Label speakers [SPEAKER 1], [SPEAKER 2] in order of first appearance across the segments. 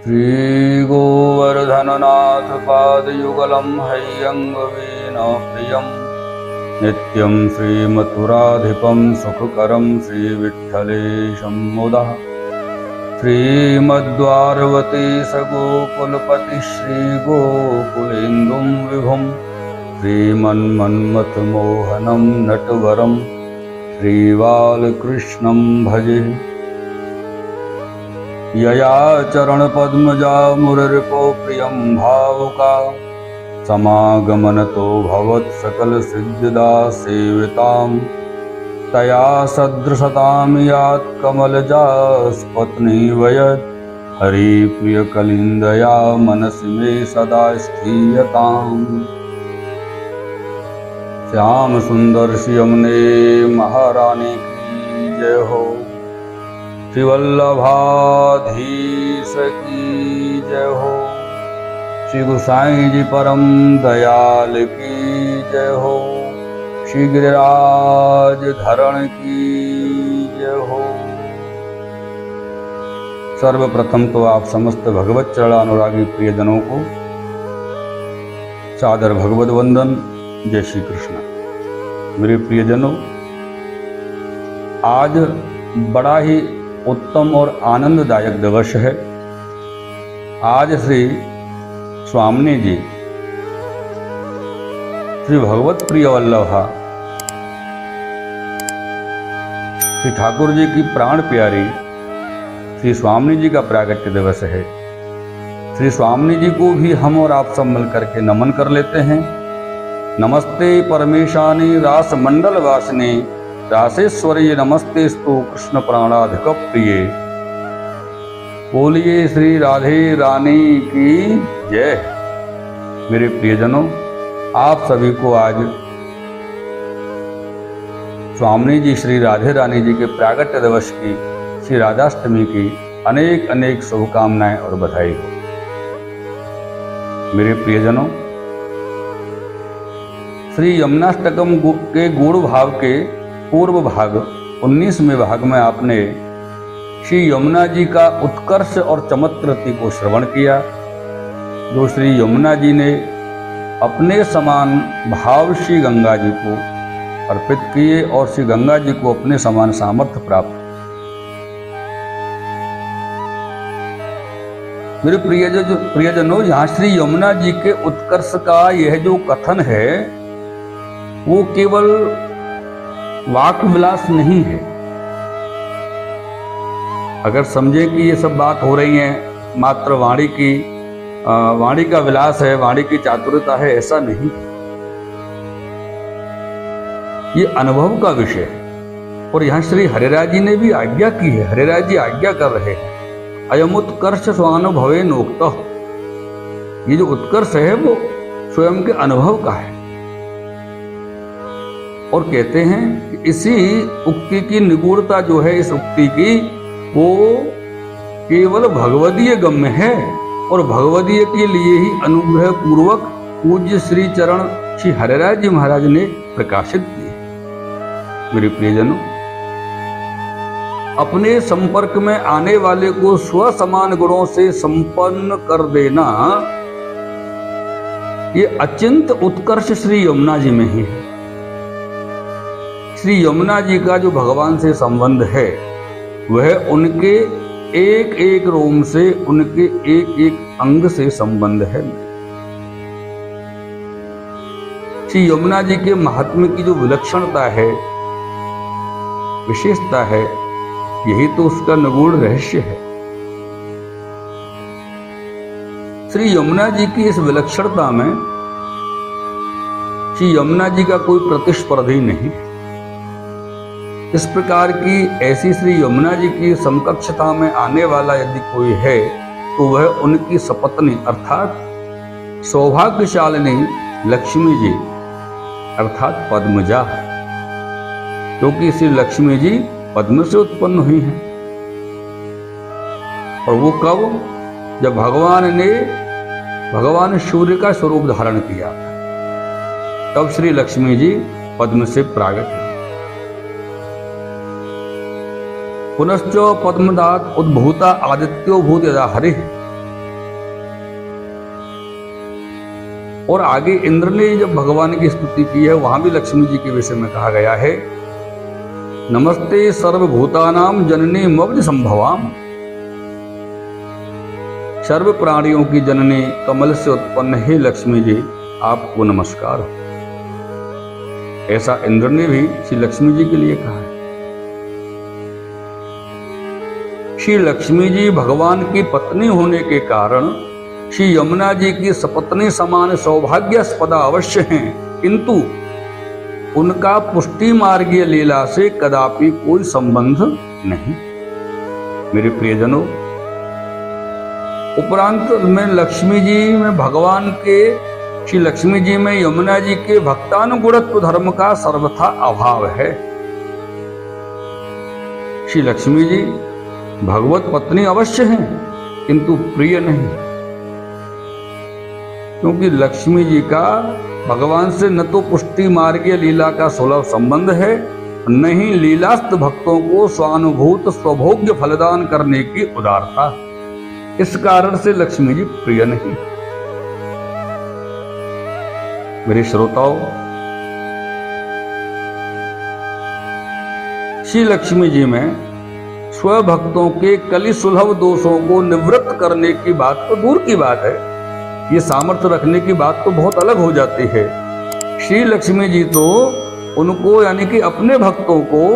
[SPEAKER 1] श्रीगोवर्धननाथ पादयुगलं हैयङ्गवीणप्रियं नित्यं श्रीमथुराधिपं सुखकरं श्रीविठ्ठलेशं मुदा श्रीमद्वारवती सगोकुलपति श्रीगोकुलेन्दुं विभुं श्रीमन्मन्मथमोहनं नटवरं श्रीबालकृष्णं भजे। यया चरणपद्मजा मुररिपो प्रियं भावुका समागमनतो भवत्सकलसिद्धिदा सेवितां तया सदृशतां यात् कमलजास्पत्नीवयत् हरिप्रियकलिन्दया मनसि मे सदा स्थीयताम्। श्याम सुंदर श्रीयमुने महारानी की जय हो। श्री वल्लभाधीश की जय हो। श्री गोसाई जी परम दयाल की जय हो। श्री गिरिराज धरण की जय हो। सर्वप्रथम तो आप समस्त भगवत चरणानुरागी प्रियजनों को सादर भगवत वंदन। जय श्री कृष्ण। मेरे प्रियजनों, आज बड़ा ही उत्तम और आनंददायक दिवस है। आज श्री स्वामी जी श्री भगवत प्रिय वल्लभा श्री ठाकुर जी की प्राण प्यारी श्री स्वामी जी का प्रागट्य दिवस है। श्री स्वामी जी को भी हम और आप सब मिलकर के नमन कर लेते हैं। नमस्ते परमेशानी रास मंडल वासिनी रासेश्वरी नमस्ते स्तु कृष्ण प्राणाधिक प्रिय। बोलिए श्री राधे रानी की जय। मेरे प्रियजनों, आप सभी को आज स्वामी जी श्री राधे रानी जी के प्रागट्य दिवस की श्री राधाष्टमी की अनेक अनेक शुभकामनाएं और बधाई हो। मेरे प्रियजनों, श्री यमुनाष्टकम के गूढ़ भाव के पूर्व भाग 19वें भाग में आपने श्री यमुना जी का उत्कर्ष और चमत्कृति को श्रवण किया, जो श्री यमुना जी ने अपने समान भाव श्री गंगा जी को अर्पित किए और श्री गंगा जी को अपने समान सामर्थ्य प्राप्त। मेरे प्रियजनों, यहाँ श्री यमुना जी के उत्कर्ष का यह जो कथन है वो केवल वाक विलास नहीं है। अगर समझे कि ये सब बात हो रही है मात्र वाणी का विलास है, वाणी की चातुर्यता है, ऐसा नहीं। ये अनुभव का विषय है। और यहाँ श्री हरिराज जी ने भी आज्ञा की है। हरिराज जी आज्ञा कर रहे हैं, अयमुत्कर्ष स्वानुभवे नोक्त। ये जो उत्कर्ष है वो स्वयं के अनुभव का है। और कहते हैं कि इसी उक्ति की निगूढ़ता जो है, इस उक्ति की, वो केवल भगवदीय गम्य है और भगवदीय के लिए ही अनुग्रह पूर्वक पूज्य श्री चरण श्री हरिराज जी महाराज ने प्रकाशित किए। मेरे प्रियजनों, अपने संपर्क में आने वाले को स्वसमान गुणों से संपन्न कर देना, ये अचिंत उत्कर्ष श्री यमुना जी में ही है। श्री यमुना जी का जो भगवान से संबंध है वह उनके एक एक रोम से, उनके एक एक अंग से संबंध है। श्री यमुना जी के महात्म्य की जो विलक्षणता है, विशेषता है, यही तो उसका निगूढ़ रहस्य है। श्री यमुना जी की इस विलक्षणता में श्री यमुना जी का कोई प्रतिस्पर्धी नहीं। इस प्रकार की ऐसी श्री यमुना जी की समकक्षता में आने वाला यदि कोई है तो वह उनकी सपत्नी अर्थात सौभाग्यशालिनी लक्ष्मी जी अर्थात पद्मजा, क्योंकि श्री लक्ष्मी जी पद्म से उत्पन्न हुई हैं। और वो कब? जब भगवान सूर्य का स्वरूप धारण किया, तब श्री लक्ष्मी जी पद्म से प्रागट हुई। पुनश्च पद्मदात उद्भूता आदित्यो भूत यदा हरि और आगे इंद्र ने जब भगवान की स्तुति की है वहां भी लक्ष्मी जी के विषय में कहा गया है, नमस्ते सर्वभूतानाम जननी मब्ज संभवाम। सर्व प्राणियों की जननी कमल से उत्पन्न हे लक्ष्मी जी, आपको नमस्कार। ऐसा इंद्र ने भी श्री लक्ष्मी जी के लिए कहा है। श्री लक्ष्मी जी भगवान की पत्नी होने के कारण श्री यमुना जी की सपत्नी समान सौभाग्यास्पदा अवश्य हैं, किंतु उनका पुष्टि मार्गीय लीला से कदापि कोई संबंध नहीं। मेरे प्रियजनों, उपरांत में लक्ष्मी जी में भगवान के श्री लक्ष्मी जी में यमुना जी के भक्तानुगुणत्व धर्म का सर्वथा अभाव है। श्री लक्ष्मी जी भगवत पत्नी अवश्य हैं, किंतु प्रिय नहीं, क्योंकि लक्ष्मी जी का भगवान से न तो पुष्टि मार्गीय लीला का सुलभ संबंध है, न ही लीलास्त भक्तों को स्वानुभूत स्वभोग्य फलदान करने की उदारता। इस कारण से लक्ष्मी जी प्रिय नहीं। मेरे श्रोताओं, श्री लक्ष्मी जी में स्वभक्तों के कलि सुलभ दोषों को निवृत्त करने की बात तो दूर की बात है, ये सामर्थ्य रखने की बात तो बहुत अलग हो जाती है। श्री लक्ष्मी जी तो उनको यानी कि अपने भक्तों को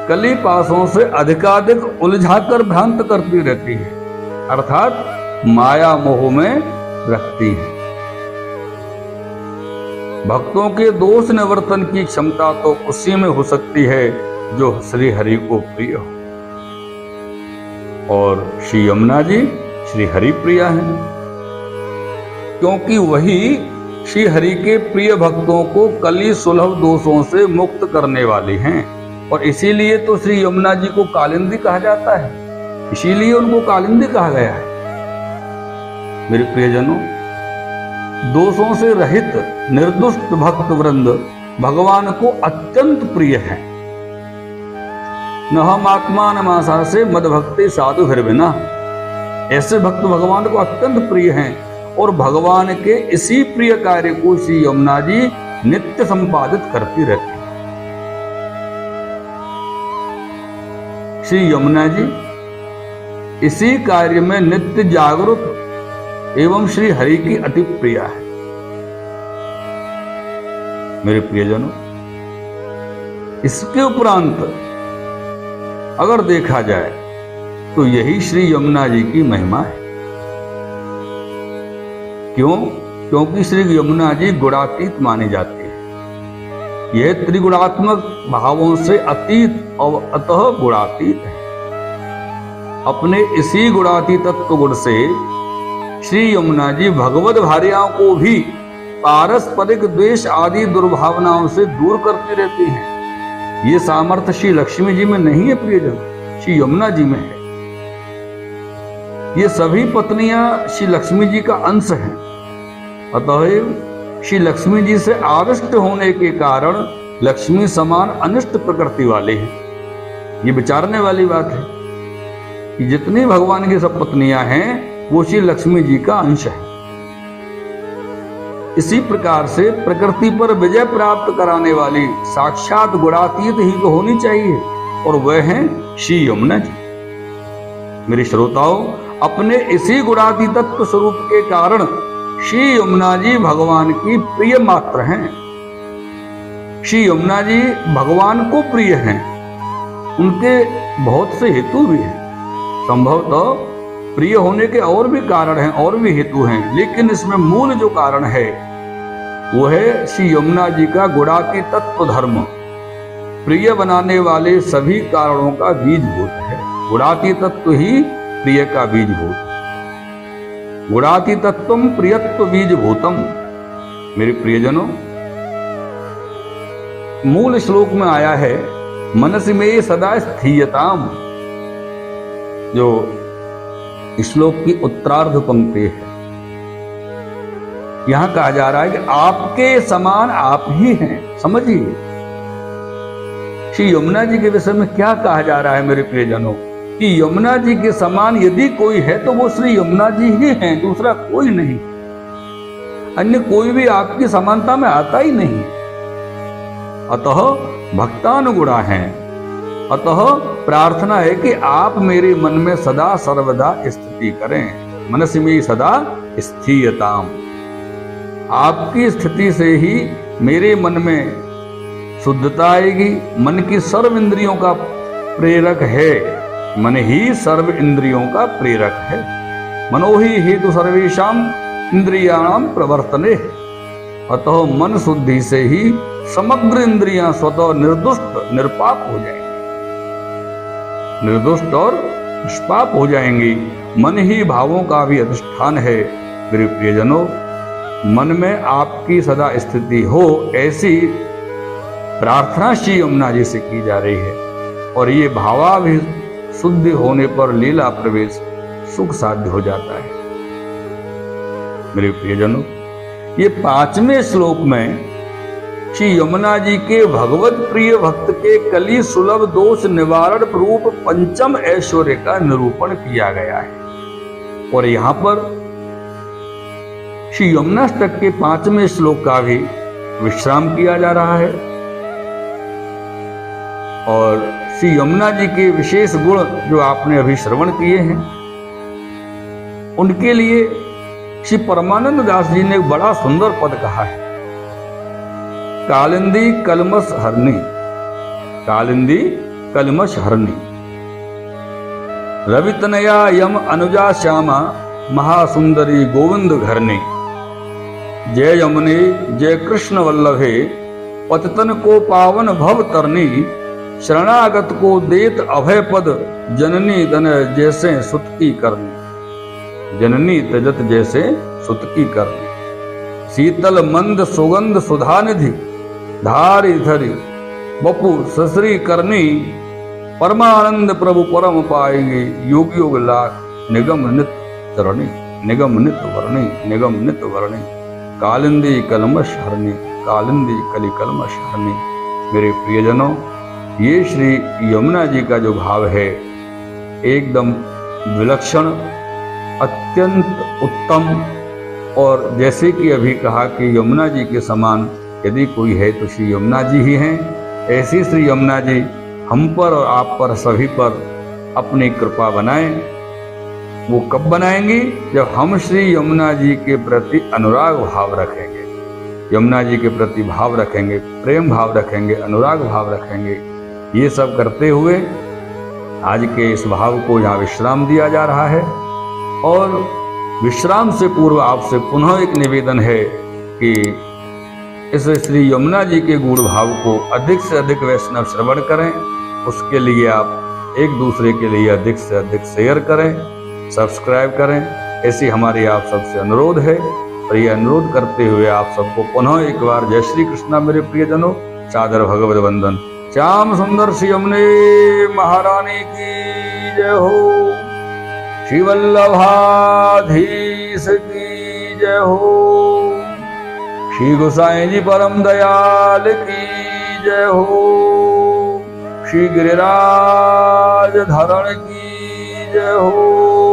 [SPEAKER 1] कली पासों से अधिकाधिक उलझाकर भ्रांत करती रहती है, अर्थात माया मोह में रखती है। भक्तों के दोष निवर्तन की क्षमता तो उसी में हो सकती है जो श्री हरि को प्रिय हो, और श्री यमुना जी श्री हरि प्रिया हैं, क्योंकि वही श्री हरि के प्रिय भक्तों को कली सुलभ दोषों से मुक्त करने वाली हैं। और इसीलिए तो श्री यमुना जी को कालिंदी कहा जाता है, इसीलिए उनको कालिंदी कहा गया है। मेरे प्रियजनों, दोषों से रहित निर्दुष्ट भक्त वृंद भगवान को अत्यंत प्रिय है। न हम आत्मा न मासा से मद भक्ति साधु हृबिना, ऐसे भक्त भगवान को अत्यंत प्रिय हैं, और भगवान के इसी प्रिय कार्य को श्री यमुना जी नित्य संपादित करती रहती है। श्री यमुना जी इसी कार्य में नित्य जागरूक एवं श्री हरि की अति प्रिया है। मेरे प्रियजनों, इसके उपरांत अगर देखा जाए तो यही श्री यमुना जी की महिमा है। क्यों? क्योंकि श्री यमुना जी गुणातीत माने जाते हैं। यह त्रिगुणात्मक भावों से अतीत और अतः गुणातीत है। अपने इसी गुणातीतत्व गुण से श्री यमुना जी भगवत भार्याओं को भी पारस्परिक द्वेष आदि दुर्भावनाओं से दूर करती रहती हैं। ये सामर्थ्य श्री लक्ष्मी जी में नहीं है प्रियजन, श्री यमुना जी में है। ये सभी पत्नियां श्री लक्ष्मी जी का अंश हैं, अतः श्री लक्ष्मी जी से आविष्ट होने के कारण लक्ष्मी समान अनिष्ट प्रकृति वाले हैं। ये विचारने वाली बात है कि जितनी भगवान की सब पत्नियां हैं वो श्री लक्ष्मी जी का अंश है। इसी प्रकार से प्रकृति पर विजय प्राप्त कराने वाली साक्षात गुणातीत ही तो होनी चाहिए, और वह है श्री यमुना जी। मेरे श्रोताओं, अपने इसी गुणातीतत्व स्वरूप के कारण श्री यमुना जी भगवान की प्रिय मात्र हैं। श्री यमुना जी भगवान को प्रिय हैं। उनके बहुत से हेतु भी हैं, संभवतः प्रिय होने के और भी कारण हैं, और भी हेतु हैं, लेकिन इसमें मूल जो कारण है वो है श्री यमुना जी का गुणातीतत्व धर्म प्रिय बनाने वाले सभी कारणों का बीजभूत है। गुणातीतत्व ही प्रिय का बीजभूत। गुणातीतत्वम प्रियत्व बीजभूतम। मेरे प्रियजनों, मूल श्लोक में आया है मनसि में सदा स्थीयताम, जो श्लोक की उत्तरार्ध पंक्ति है। यहां कहा जा रहा है कि आपके समान आप ही हैं। समझिए श्री यमुना जी के विषय में क्या कहा जा रहा है मेरे प्रियजनों, कि यमुना जी के समान यदि कोई है तो वो श्री यमुना जी ही हैं, दूसरा कोई नहीं। अन्य कोई भी आपकी समानता में आता ही नहीं। अतः भक्तानुगुणा हैं। अतः प्रार्थना है कि आप मेरे मन में सदा सर्वदा स्थिति करें। मनस में सदा स्थियताम। आपकी स्थिति से ही मेरे मन में शुद्धता आएगी। मन की सर्व इंद्रियों का प्रेरक है। मन ही सर्व इंद्रियों का प्रेरक है। मनो ही हेतु सर्वेषाम इंद्रियाणाम प्रवर्तने। अतः मन शुद्धि से ही समग्र इंद्रियां स्वतः निर्दुष्ट निष्पाप हो जाएंगी। निर्दुष्ट और निष्पाप हो जाएंगी। मन ही भावों का भी अधिष्ठान है। मेरे प्रियजनों, मन में आपकी सदा स्थिति हो, ऐसी प्रार्थना श्री यमुना जी से की जा रही है। और ये भावाभि शुद्धि होने पर लीला प्रवेश सुख साध्य हो जाता है। मेरे प्रियजनों, ये 5वें श्लोक में श्री यमुना जी के भगवत प्रिय भक्त के कली सुलभ दोष निवारण रूप पंचम ऐश्वर्य का निरूपण किया गया है। और यहां पर श्री यमुनाष्टक के 5वें श्लोक का भी विश्राम किया जा रहा है। और श्री यमुना जी के विशेष गुण जो आपने अभी श्रवण किए हैं, उनके लिए श्री परमानंद दास जी ने एक बड़ा सुंदर पद कहा है। कालिंदी कलमश हरणी, कालिंदी कलमश हरणी, रवितनया यम अनुजा श्यामा महासुंदरी गोविंद घरणी। जय यमुने जय कृष्ण वल्लभे, पतितन को पावन भव तरनी, शरणागत को देत अभय पद, जननी तन जैसे सुत की करनी। जननी तजत जैसे सुत की करनी। शीतल मंद सुगंध सुधा निधि, धारी धरी बपु ससरी करनी, परमानंद प्रभु परम पाएंगे, योग योग लाख निगम नित चरणी, निगम नित वर्णी, निगम नित वर्णी। कालिंदी कलमश हरणी, कालिंदी कली कलमश हरणी। मेरे प्रियजनों, ये श्री यमुना जी का जो भाव है, एकदम विलक्षण, अत्यंत उत्तम। और जैसे कि अभी कहा कि यमुना जी के समान यदि कोई है तो श्री यमुना जी ही हैं। ऐसी श्री यमुना जी हम पर और आप पर सभी पर अपनी कृपा बनाएं। वो कब बनाएंगी? जब हम श्री यमुना जी के प्रति अनुराग भाव रखेंगे, यमुना जी के प्रति भाव रखेंगे, प्रेम भाव रखेंगे, अनुराग भाव रखेंगे। ये सब करते हुए आज के इस भाव को यहाँ विश्राम दिया जा रहा है। और विश्राम से पूर्व आपसे पुनः एक निवेदन है कि इस श्री यमुना जी के गुण भाव को अधिक से अधिक वैष्णव श्रवण करें। उसके लिए आप एक दूसरे के लिए अधिक से अधिक शेयर करें, सब्सक्राइब करें। ऐसी हमारी आप सबसे अनुरोध है। और ये अनुरोध करते हुए आप सबको पुनः एक बार जय श्री कृष्णा मेरे प्रियजनों, सादर भगवत वंदन। श्याम सुंदर श्री यमुने महारानी की जय हो। श्री वल्लभाधीश की जय हो। श्री गोसाई जी परम दयाल की जय हो। श्री गिरिराज धरण की जय हो।